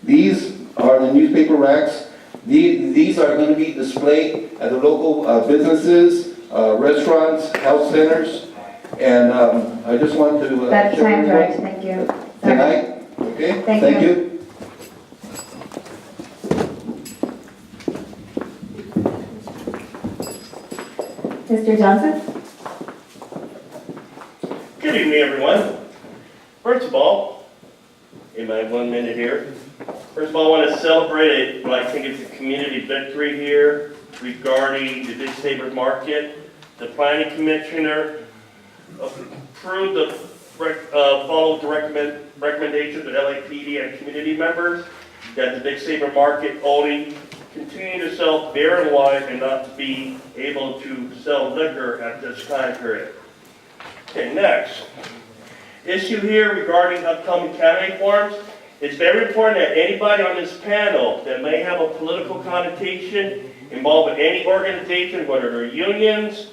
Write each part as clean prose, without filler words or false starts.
These are the newspaper racks. These are going to be displayed at the local businesses, restaurants, health centers, and I just want to That's share time, with George, you thank you. tonight. Okay? Thank you. Mr. Johnson? Good evening, everyone. First of all, in my 1 minute here, first of all, I want to celebrate what I think is a community victory here regarding the Big Saber Market. The planning commissioner approved the, followed the recommendations of LAPD and community members that the Big Saber Market only continue to sell beer and wine and not be able to sell liquor at this time period. Okay, next. Issue here regarding upcoming candidate forums. It's very important that anybody on this panel that may have a political connotation involved with any organization, whether they're unions,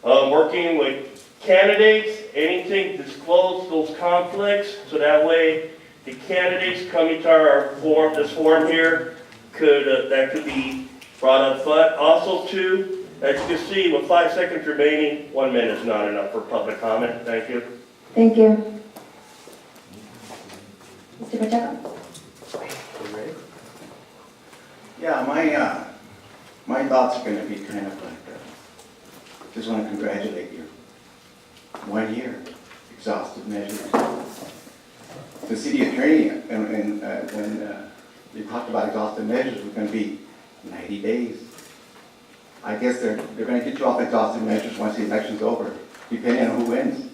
working with candidates, anything, disclose those conflicts so that way the candidates coming to our forum, this forum here, that could be brought up. But also too, as you can see, with 5 seconds remaining, 1 minute is not enough for public comment. Thank you. Thank you. Mr. Pacheco? Yeah, my thoughts are going to be kind of like, just want to congratulate you. 1 year, exhaustive measures. The city attorney, when they talked about exhaustive measures, was going to be 90 days. I guess they're going to get you off exhaustive measures once the election's over, depending on who wins.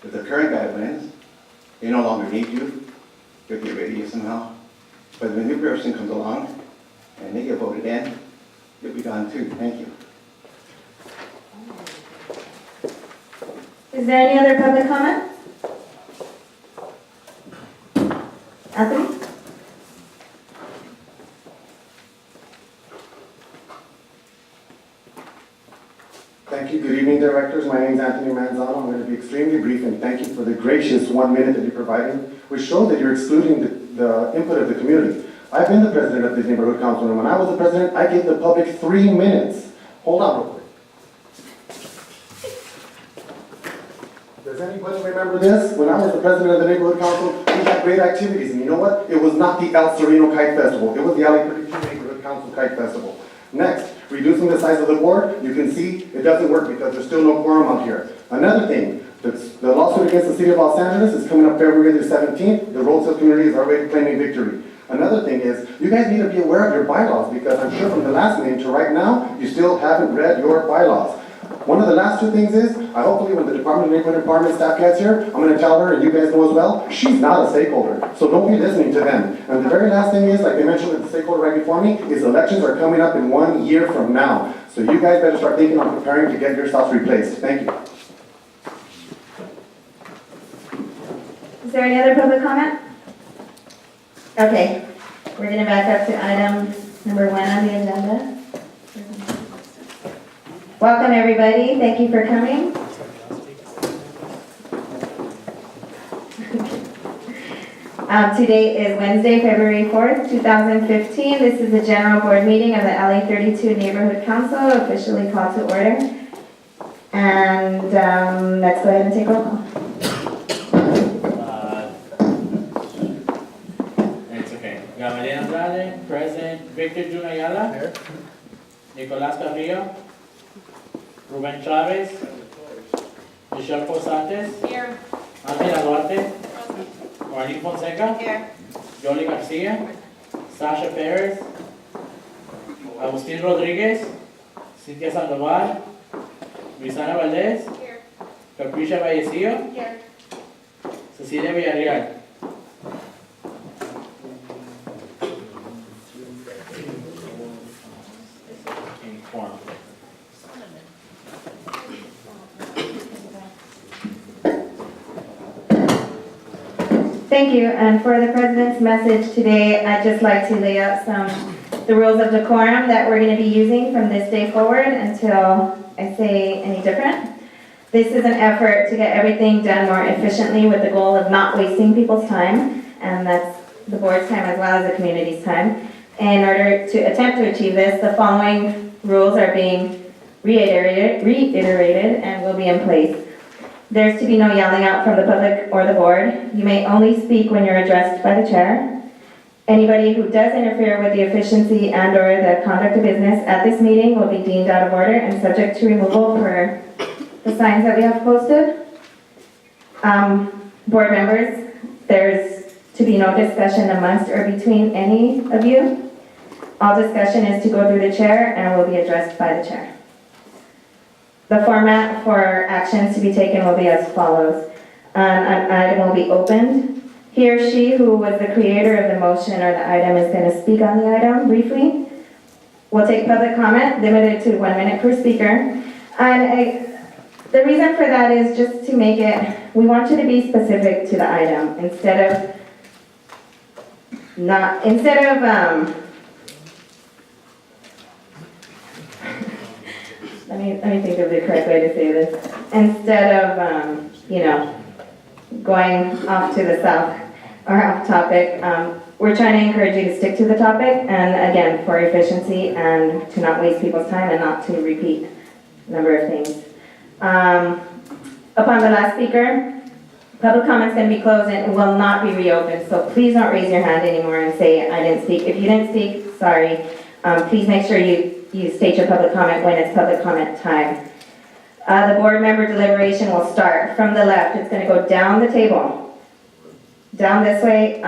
If the current guy wins, they no longer need you. They'll get rid of you somehow. But if a new person comes along and they get voted in, you'll be gone too. Thank you. Is there any other public comment? Anthony? Thank you. Good evening, directors. My name is Anthony Manzano. I'm going to be extremely brief, and thank you for the gracious 1 minute that you're providing, which shows that you're excluding the input of the community. I've been the president of this neighborhood council, and when I was the president, I gave the public 3 minutes. Hold on real quick. Does anybody remember this? When I was the president of the neighborhood council, we had great activities, and you know what? It was not the El Sereno Kite Festival. It was the LA 32 Neighborhood Council Kite Festival. Next, reducing the size of the board, you can see it doesn't work because there's still no quorum out here. Another thing, the lawsuit against the city of Los Angeles is coming up February the 17th. The Roseville community is already claiming victory. Another thing is, you guys need to be aware of your bylaws because I'm sure from the last meeting to right now, you still haven't read your bylaws. One of the last 2 things is, hopefully when the Department of Neighborhood Department staff gets here, I'm going to tell her, and you guys know as well, she's not a stakeholder. So don't be listening to them. And the very last thing is, like they mentioned with the stakeholder right before me, is elections are coming up in 1 year from now. So you guys better start thinking on preparing to get yourselves replaced. Thank you. Is there any other public comment? Okay, we're going to back up to item number 1 on the agenda. Welcome, everybody. Thank you for coming. Today is Wednesday, February 4th, 2015. This is the general board meeting of the LA 32 Neighborhood Council, officially called to order. And let's go ahead and take roll call. It's okay. Gamaliel Andrade, present. Victor Jun Ayala. Here. Nicolas Carrillo. Ruben Chavez. Michelle Posates. Here. Angela Duarte. Marlene Fonseca. Here. Yoli Garcia. Sasha Perez. Agustin Rodriguez. Cynthia Sandoval. Luisana Valdez. Here. Capricia Vallecillo. Here. Cecilia Villarreal. Informed. Thank you. And for the president's message today, I'd just like to lay out the rules of decorum that we're going to be using from this day forward until I say any different. This is an effort to get everything done more efficiently with the goal of not wasting people's time, and that's the board's time as well as the community's time. In order to attempt to achieve this, the following rules are being reiterated and will be in place. There's to be no yelling out from the public or the board. You may only speak when you're addressed by the chair. Anybody who does interfere with the efficiency and/or the conduct of business at this meeting will be deemed out of order and subject to removal for the signs that we have posted. Board members, there's to be no discussion amongst or between any of you. All discussion is to go through the chair and will be addressed by the chair. The format for actions to be taken will be as follows. An item will be opened. He or she who was the creator of the motion or the item is going to speak on the item briefly. We'll take public comment, limited to 1 minute per speaker. The reason for that is just to make it, we want you to be specific to the item instead of let me think of the correct way to say this. Instead of, going off to the south or off topic, we're trying to encourage you to stick to the topic, and again, for efficiency and to not waste people's time and not to repeat a number of things. Upon the last speaker, public comment's going to be closed and it will not be reopened, so please don't raise your hand anymore and say, I didn't speak. If you didn't speak, sorry. Please make sure you state your public comment when it's public comment time. The board member deliberation will start from the left. It's going to go down the table. Down this way.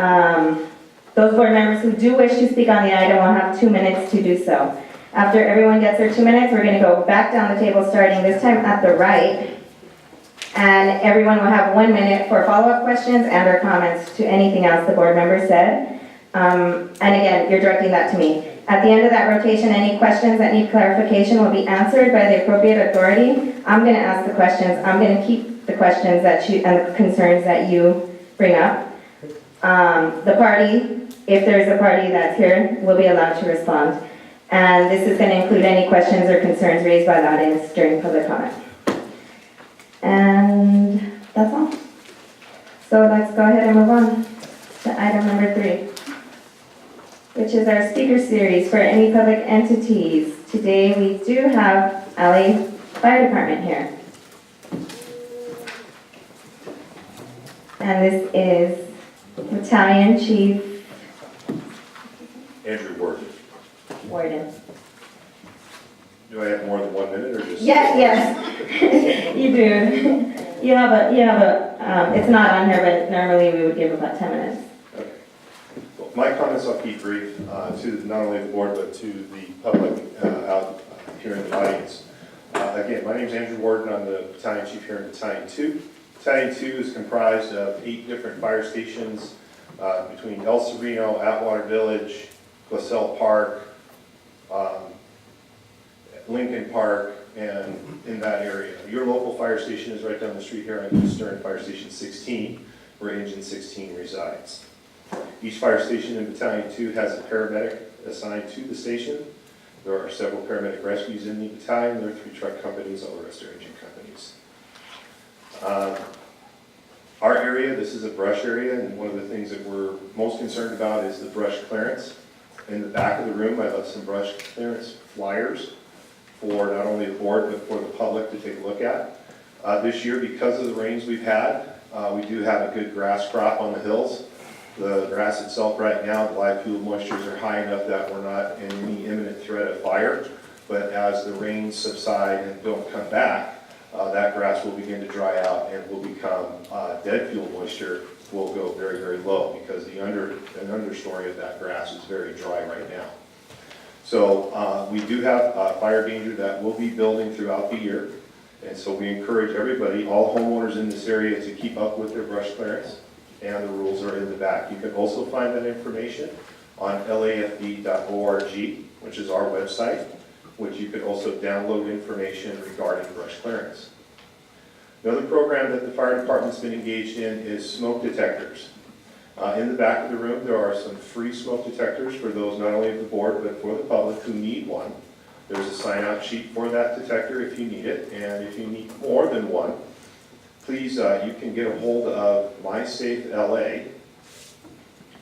Those board members who do wish to speak on the item will have 2 minutes to do so. After everyone gets their 2 minutes, we're going to go back down the table, starting this time at the right. And everyone will have 1 minute for follow-up questions and or comments to anything else the board member said. And again, you're directing that to me. At the end of that rotation, any questions that need clarification will be answered by the appropriate authority. I'm going to ask the questions. I'm going to keep the questions and the concerns that you bring up. The party, if there's a party that's here, will be allowed to respond. And this is going to include any questions or concerns raised by the audience during public comment. And that's all. So let's go ahead and move on to item number 3, which is our speaker series for any public entities. Today we do have LA Fire Department here. And this is Battalion Chief Andrew Warden. Warden. Do I have more than 1 minute or just? Yes, you do. You have a, it's not on here, but normally we would give about 10 minutes. Okay. Well, my comments I'll keep brief to not only the board but to the public out here in the audience. Again, my name is Andrew Warden. I'm the Battalion Chief here in Battalion 2. Battalion 2 is comprised of 8 different fire stations between El Sereno, Atwater Village, Glassell Park, Lincoln Park, and in that area. Your local fire station is right down the street here on Stern Fire Station 16, where Engine 16 resides. Each fire station in Battalion 2 has a paramedic assigned to the station. There are several paramedic rescues in the battalion. There are 3 truck companies, all the rest are engine companies. Our area, this is a brush area, and one of the things that we're most concerned about is the brush clearance. In the back of the room, I left some brush clearance flyers for not only the board, but for the public to take a look at. This year, because of the rains we've had, we do have a good grass crop on the hills. The grass itself right now, the live fuel moistures are high enough that we're not in any imminent threat of fire. But as the rains subside and don't come back, that grass will begin to dry out and will become dead fuel moisture will go very, very low because the understory of that grass is very dry right now. So we do have fire danger that will be building throughout the year. And so we encourage everybody, all homeowners in this area, to keep up with their brush clearance. And the rules are in the back. You can also find that information on lafd.org, which is our website, which you can also download information regarding brush clearance. Another program that the fire department's been engaged in is smoke detectors. In the back of the room, there are some free smoke detectors for those not only of the board, but for the public who need one. There's a sign-out sheet for that detector if you need it, and if you need more than one, please, you can get a hold of MySafe LA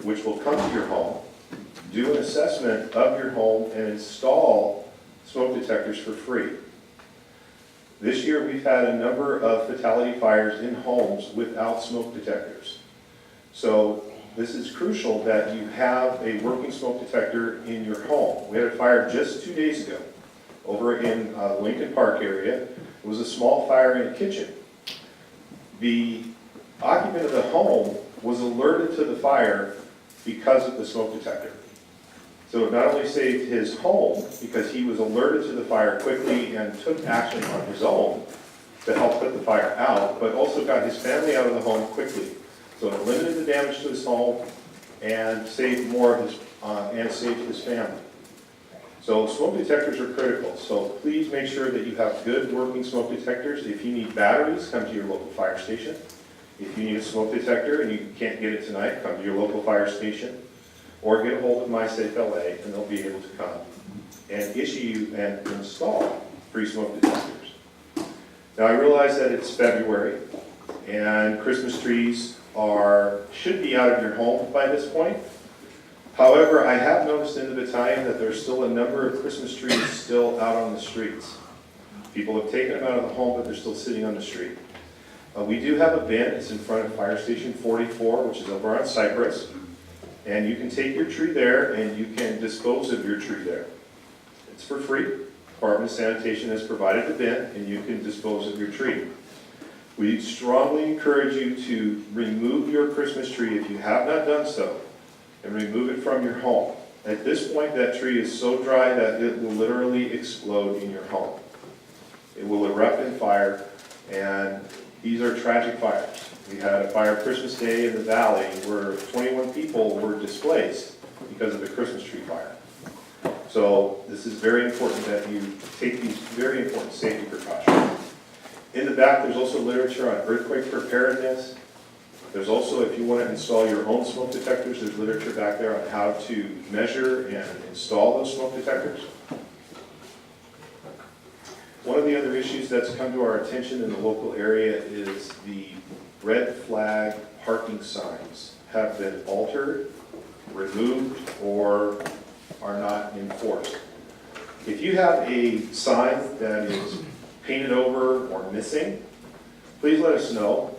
which will come to your home, do an assessment of your home, and install smoke detectors for free. This year, we've had a number of fatality fires in homes without smoke detectors. So this is crucial that you have a working smoke detector in your home. We had a fire just 2 days ago over in the Lincoln Park area. It was a small fire in a kitchen. The occupant of the home was alerted to the fire because of the smoke detector. So it not only saved his home because he was alerted to the fire quickly and took action on his own to help put the fire out, but also got his family out of the home quickly. So it limited the damage to his home and saved more of his, and saved his family. So smoke detectors are critical. So please make sure that you have good working smoke detectors. If you need batteries, come to your local fire station. If you need a smoke detector and you can't get it tonight, come to your local fire station. Or get a hold of MySafe LA and they'll be able to come and issue you and install free smoke detectors. Now I realize that it's February and Christmas trees should be out of your home by this point. However, I have noticed in the battalion that there's still a number of Christmas trees still out on the streets. People have taken them out of the home, but they're still sitting on the street. We do have a bin. It's in front of Fire Station 44, which is over on Cypress. And you can take your tree there and you can dispose of your tree there. It's for free. Department of Sanitation has provided the bin and you can dispose of your tree. We strongly encourage you to remove your Christmas tree if you have not done so and remove it from your home. At this point, that tree is so dry that it will literally explode in your home. It will erupt in fire, and these are tragic fires. We had a fire Christmas Day in the valley where 21 people were displaced because of the Christmas tree fire. So this is very important that you take these very important safety precautions. In the back, there's also literature on earthquake preparedness. There's also, if you want to install your own smoke detectors, there's literature back there on how to measure and install those smoke detectors. One of the other issues that's come to our attention in the local area is the red flag parking signs have been altered, removed, or are not enforced. If you have a sign that is painted over or missing, please let us know.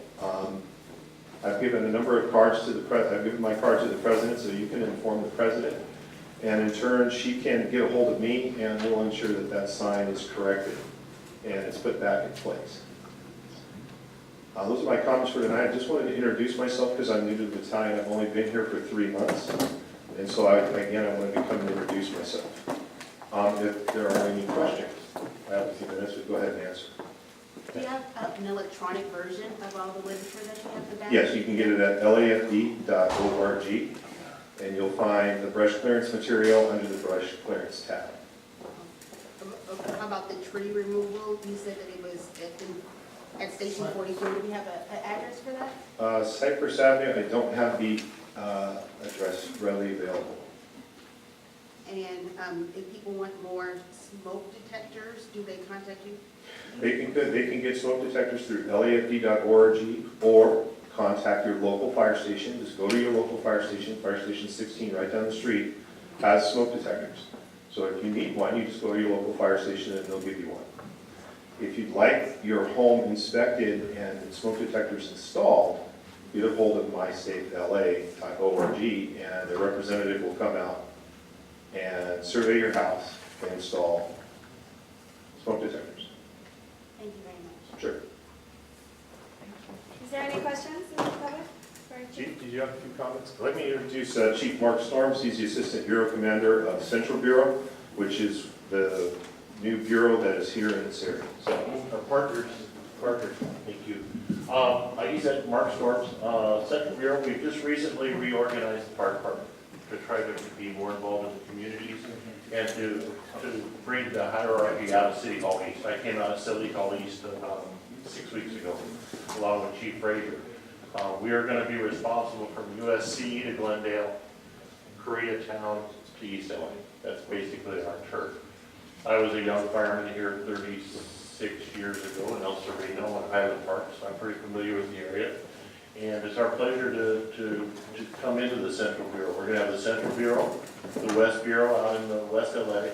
I've given a number of cards to I've given my card to the president so you can inform the president. And in turn, she can get a hold of me and we'll ensure that that sign is corrected and it's put back in place. Those are my comments for tonight. I just wanted to introduce myself because I'm new to the battalion. I've only been here for 3 months. And so I wanted to come and introduce myself. If there are any questions, I have a few minutes, but go ahead and answer. Do you have an electronic version of all the literature that you have to back? Yes, you can get it at lafd.org and you'll find the brush clearance material under the brush clearance tab. Okay, how about the tree removal? You said that it was at Station 44. Do we have an address for that? Cypress Avenue, I don't have the address readily available. And if people want more smoke detectors, do they contact you? They can get smoke detectors through lafd.org or contact your local fire station. Just go to your local fire station 16 right down the street, has smoke detectors. So if you need one, you just go to your local fire station and they'll give you one. If you'd like your home inspected and smoke detectors installed, get a hold of mysafela.org and a representative will come out and survey your house and install smoke detectors. Thank you very much. Sure. Is there any questions in the public? Chief, did you have a few comments? Let me introduce Chief Mark Storms. He's the Assistant Bureau Commander of Central Bureau, which is the new bureau that is here in this area. So, Our partners, thank you. Like you said, Mark Storms, Central Bureau, we've just recently reorganized the fire department to try to be more involved in the communities and to bring the hierarchy out of City Hall East. I came out of City Hall East 6 weeks ago, along with Chief Frazier. We are going to be responsible from USC to Glendale, Koreatown to East LA. That's basically our turf. I was a young fireman here 36 years ago in El Sereno and Highland Park, so I'm pretty familiar with the area. And it's our pleasure to come into the Central Bureau. We're gonna have the Central Bureau, the West Bureau out in the West LA.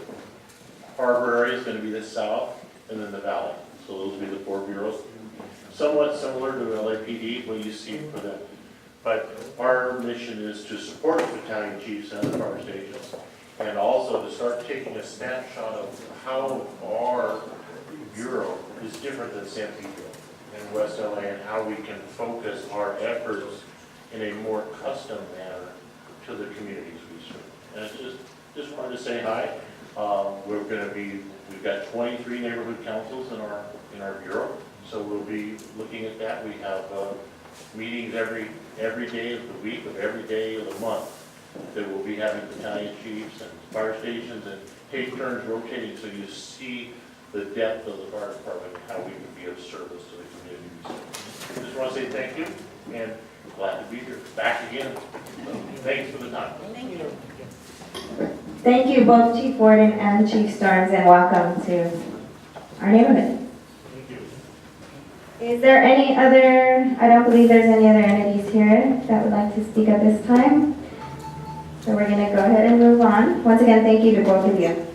Harbor area is gonna be the south, and then the valley. So those will be the 4 bureaus. Somewhat similar to LAPD, what you see for them. But our mission is to support the battalion chiefs and the fire stations, and also to start taking a snapshot of how our bureau is different than San Pedro and West LA, and how we can focus our efforts in a more custom manner to the communities we serve. And it's just wanted to say hi. We've got 23 neighborhood councils in our bureau, so we'll be looking at that. We have meetings every day of the week, of every day of the month, that we'll be having battalion chiefs and fire stations, and take turns rotating, so you see the depth of the fire department and how we can be of service to the community. Just want to say thank you, and glad to be here, back again. So, thanks for the time. Thank you. Thank you, both Chief Warden and Chief Storms, and welcome to our neighborhood. Thank you. Is there any other, I don't believe there's any other entities here that would like to speak at this time. So we're going to go ahead and move on. Once again, thank you to both of you.